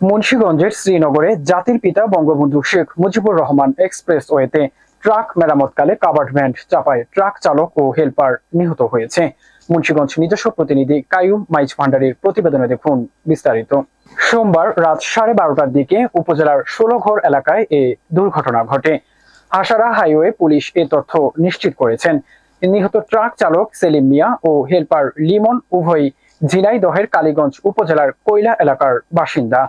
মুন্সিগঞ্জের শ্রীনগরে জাতির পিতা বঙ্গবন্ধু শেখ মুজিবুর রহমান এক্সপ্রেসওয়েতে ট্রাক মেরামতকালে কাভার্ড ভ্যান চাপায় ট্রাক চালক ও হেলপার নিহত হয়েছে। মুন্সিগঞ্জ নিজস্ব প্রতিনিধি কাইয়ুম মাইজ ভান্ডারীর প্রতিবেদনে দেখুন বিস্তারিত। সোমবার রাত 12:30টার দিকে উপজেলার 16 এলাকায় এ দুর্ঘটনা ঘটে। আশারা হাইওয়ে পুলিশ এ তথ্য নিশ্চিত করেছেন। নিহত ট্রাক চালক সেলিম মিয়া ও হেলপার লিমন উভয়ই ঝিনাইদহের কালীগঞ্জ উপজেলার কৈলা এলাকার বাসিন্দা।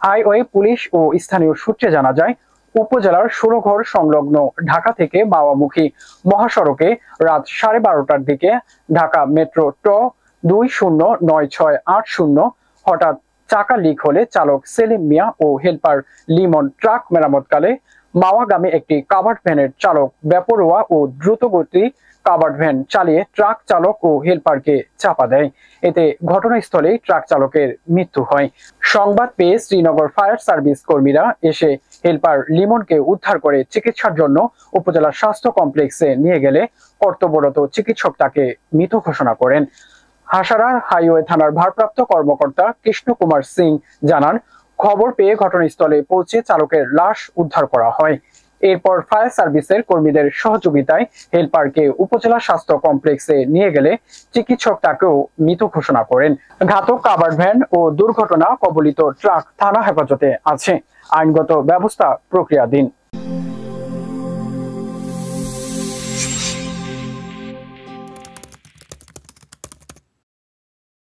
হাইওয়ে পুলিশ ও স্থানীয় সূত্রে জানা যায়, উপজেলার 16 সংলগ্ন ঢাকা থেকে মাওয়ামুখী মহাসড়কে রাত 12:30টার দিকে ঢাকা মেট্রো ট 209680 হঠাৎ চাকা লিক হলে চালক সেলিম মিয়া ও হেলপার লিমন ট্রাক মেরামতকালে মাওয়াগামী একটি কাভার্ড ভ্যানের চালক বেপরোয়া ও দ্রুতগতি কাভার্ড ভ্যান চালিয়ে ট্রাক চালক ও হেলপারকে চাপা দেয়। এতে ঘটনাস্থলেই ট্রাক চালকের মৃত্যু হয়। সংবাদ পেয়ে শ্রীনগর ফায়ার সার্ভিস কর্মীরা এসে হেলপার লিমনকে উদ্ধার করে চিকিৎসার জন্য উপজেলা স্বাস্থ্য কমপ্লেক্সে নিয়ে গেলে কর্তব্যরত চিকিৎসক তাকে মৃত ঘোষণা করেন। হাসারা হাইওয়ে থানার ভারপ্রাপ্ত কর্মকর্তা কৃষ্ণ কুমার সিং জানান, খবর পেয়ে ঘটনাস্থলে পৌঁছে চালকের লাশ উদ্ধার করা হয়। এরপর ফায়ার সার্ভিসের কর্মীদের সহযোগিতায় হেলপারকে উপজেলা স্বাস্থ্য কমপ্লেক্সে নিয়ে গেলে চিকিৎসক তাকেও মৃত ঘোষণা করেন। ঘাতক কাভার্ড ভ্যান ও দুর্ঘটনা কবলিত ট্রাক থানা হেফাজতে আছে। আইনগত ব্যবস্থা প্রক্রিয়াধীন।